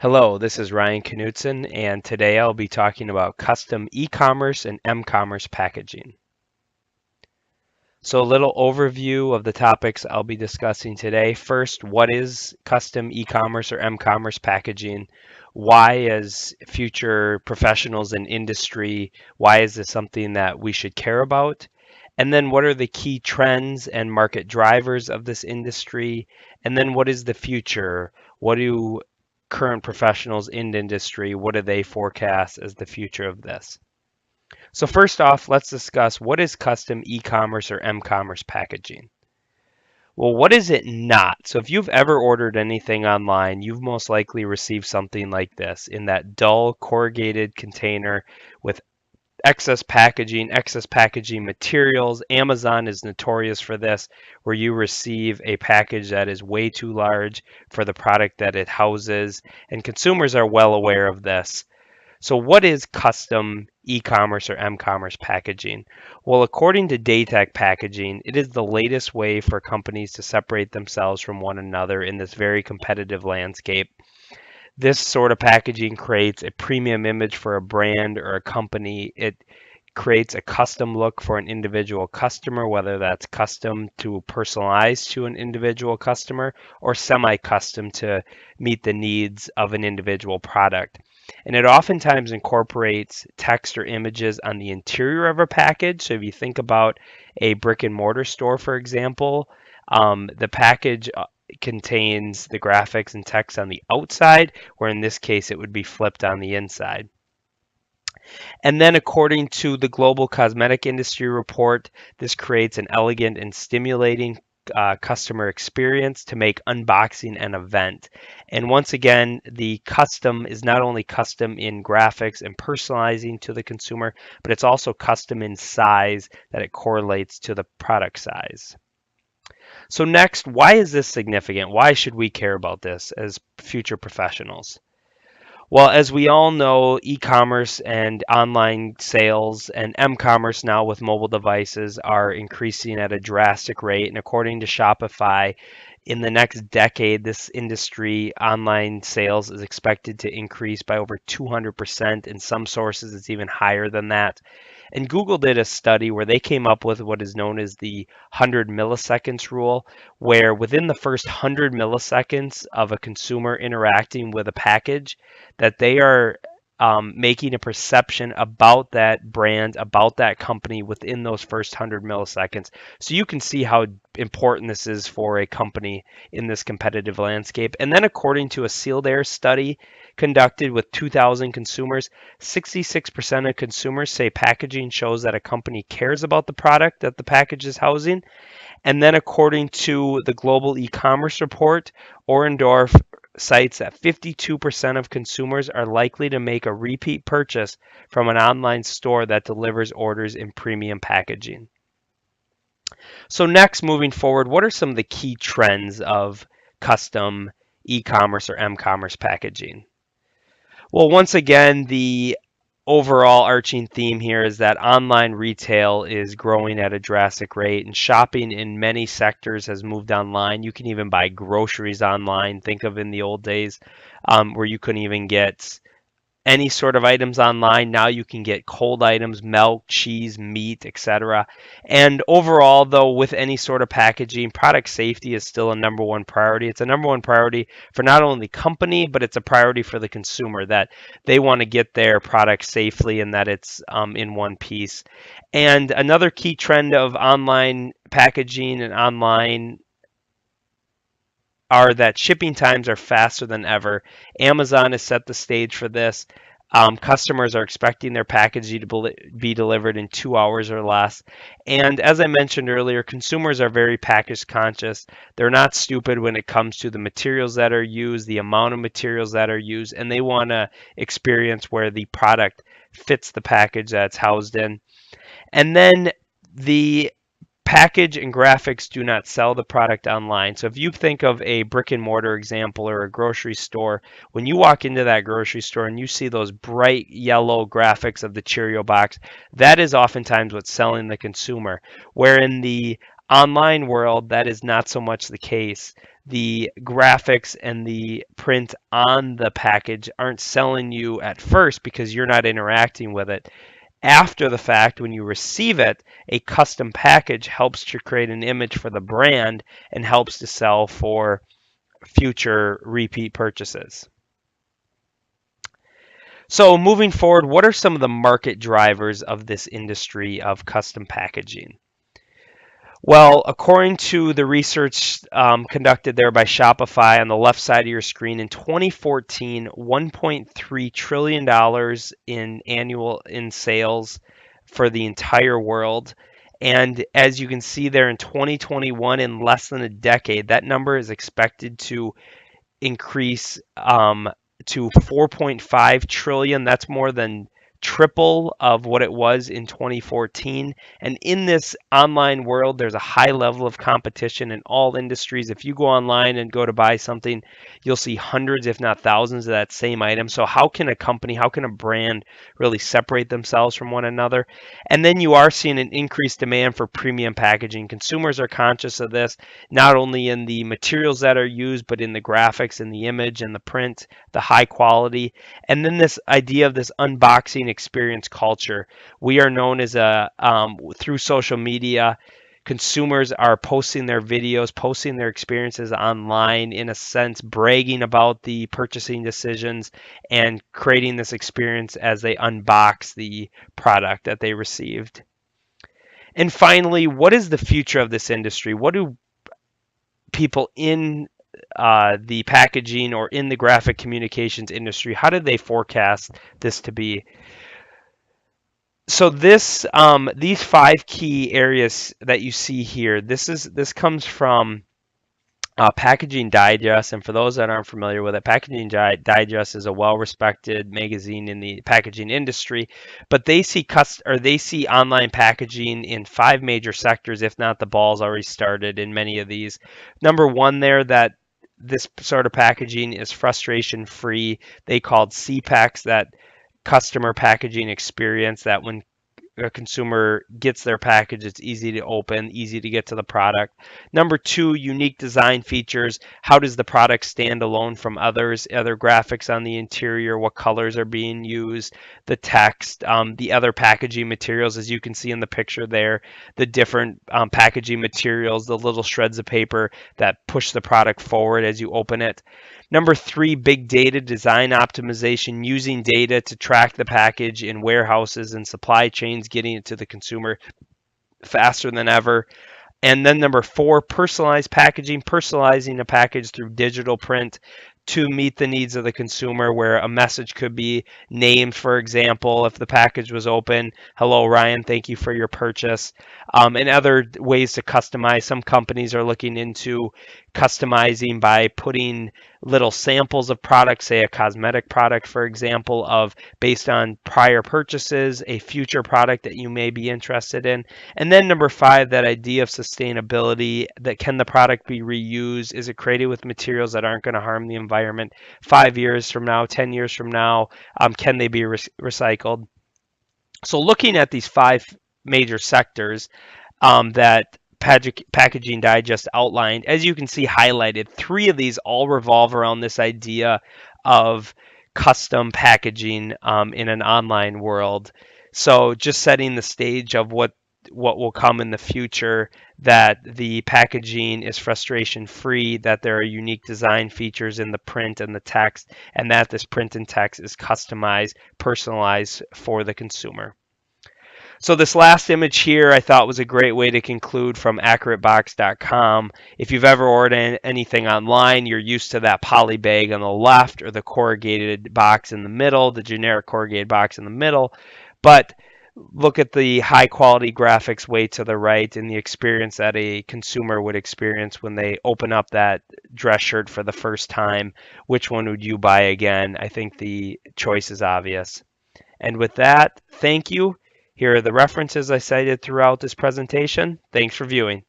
Hello, this is Ryan Knudtson, and today I'll be talking about custom e-commerce and m-commerce packaging. So a little overview of the topics I'll be discussing today. First, what is custom e-commerce or m-commerce packaging? Why, as future professionals in industry, why is this something that we should care about? And then what are the key trends and market drivers of this industry? And then what is the future? What do current professionals in the industry, what do they forecast as the future of this? So first off, let's discuss what is custom e-commerce or m-commerce packaging. Well, what is it not? So if you've ever ordered anything online, you've most likely received something like this in that dull corrugated container with excess packaging materials. Amazon is notorious for this, where you receive a package that is way too large for the product that it houses, and consumers are well aware of this. So what is custom e-commerce or m-commerce packaging? Well, according to Daytech Packaging, it is the latest way for companies to separate themselves from one another in this very competitive landscape. This sort of packaging creates a premium image for a brand or a company. It creates a custom look for an individual customer, whether that's custom to personalize to an individual customer or semi-custom to meet the needs of an individual product. And it oftentimes incorporates text or images on the interior of a package. So if you think about a brick and mortar store, for example, the package contains the graphics and text on the outside, where in this case it would be flipped on the inside. And then, according to the Global Cosmetic Industry Report, this creates an elegant and stimulating customer experience to make unboxing an event. And once again, the custom is not only custom in graphics and personalizing to the consumer, but it's also custom in size that it correlates to the product size. So next, why is this significant? Why should we care about this as future professionals? Well, as we all know, e-commerce and online sales and m-commerce now with mobile devices are increasing at a drastic rate. And according to Shopify, in the next decade, this industry, online sales, is expected to increase by over 200%. In some sources, it's even higher than that. And Google did a study where they came up with what is known as the 100 milliseconds rule, where within the first 100 milliseconds of a consumer interacting with a package, that they are making a perception about that brand, about that company within those first 100 milliseconds. So you can see how important this is for a company in this competitive landscape. And then, according to a Sealed Air study conducted with 2,000 consumers, 66% of consumers say packaging shows that a company cares about the product that the package is housing. And then, according to the Global E-commerce Report, Orendorf cites that 52% of consumers are likely to make a repeat purchase from an online store that delivers orders in premium packaging. So next, moving forward, what are some of the key trends of custom e-commerce or m-commerce packaging? Well, once again, the overall arching theme here is that online retail is growing at a drastic rate, and shopping in many sectors has moved online. You can even buy groceries online. Think of in the old days where you couldn't even get any sort of items online. Now you can get cold items, milk, cheese, meat, etc. And overall, though, with any sort of packaging, product safety is still a number one priority. It's a number one priority for not only the company, but it's a priority for the consumer, that they want to get their product safely and that it's in one piece. And another key trend of online packaging and online are that shipping times are faster than ever. Amazon has set the stage for this. Customers are expecting their packaging to be delivered in 2 hours or less. And as I mentioned earlier, consumers are very package conscious. They're not stupid when it comes to the materials that are used, the amount of materials that are used, and they want to experience where the product fits the package that it's housed in. And then the package and graphics do not sell the product online. So if you think of a brick and mortar example or a grocery store, when you walk into that grocery store and you see those bright yellow graphics of the Cheerio box, that is oftentimes what's selling the consumer. Where in the online world, that is not so much the case. The graphics and the print on the package aren't selling you at first because you're not interacting with it. After the fact, when you receive it, a custom package helps to create an image for the brand and helps to sell for future repeat purchases. So moving forward, what are some of the market drivers of this industry of custom packaging? Well, according to the research conducted there by Shopify on the left side of your screen, in 2014, $1.3 trillion in sales for the entire world. And as you can see there in 2021, in less than a decade, that number is expected to increase to 4.5 trillion. That's more than triple of what it was in 2014. And in this online world, there's a high level of competition in all industries. If you go online and go to buy something, you'll see hundreds, if not thousands, of that same item. So how can a company, how can a brand really separate themselves from one another? And then you are seeing an increased demand for premium packaging. Consumers are conscious of this, not only in the materials that are used, but in the graphics and the image and the print, the high quality. And then this idea of this unboxing experience culture. We are known as through social media, consumers are posting their videos, posting their experiences online, in a sense, bragging about the purchasing decisions and creating this experience as they unbox the product that they received. And finally, what is the future of this industry? What do people in the packaging or in the graphic communications industry, how did they forecast this to be? So these 5 key areas that you see here, this comes from Packaging Digest, and for those that aren't familiar with it, Packaging Digest is a well-respected magazine in the packaging industry, but they see online packaging in 5 major sectors, if not the ball's already started in many of these. Number one there, that this sort of packaging is frustration-free. They called CPEX, that customer packaging experience, that when a consumer gets their package, it's easy to open, easy to get to the product. Number 2, unique design features. How does the product stand alone from others? Other graphics on the interior, what colors are being used, the text, the other packaging materials, as you can see in the picture there, the different packaging materials, the little shreds of paper that push the product forward as you open it. Number 3, big data design optimization, using data to track the package in warehouses and supply chains, getting it to the consumer faster than ever. And then number 4, personalized packaging, personalizing a package through digital print to meet the needs of the consumer, where a message could be named, for example, if the package was open, "Hello, Ryan, thank you for your purchase." And other ways to customize. Some companies are looking into customizing by putting little samples of products, say a cosmetic product, for example, of based on prior purchases, a future product that you may be interested in. And then number 5, that idea of sustainability, that can the product be reused? Is it created with materials that aren't going to harm the environment 5 years from now, 10 years from now? Can they be recycled? So looking at these 5 major sectors that Packaging Digest outlined, as you can see highlighted, 3 of these all revolve around this idea of custom packaging in an online world. So just setting the stage of what will come in the future, that the packaging is frustration free, that there are unique design features in the print and the text, and that this print and text is customized, personalized for the consumer. So this last image here I thought was a great way to conclude, from AccurateBox.com. If you've ever ordered anything online, you're used to that poly bag on the left, or the corrugated box in the middle, the generic corrugated box in the middle. But look at the high quality graphics way to the right, and the experience that a consumer would experience when they open up that dress shirt for the first time. Which one would you buy again? I think the choice is obvious. And with that, thank you. Here are the references I cited throughout this presentation. Thanks for viewing.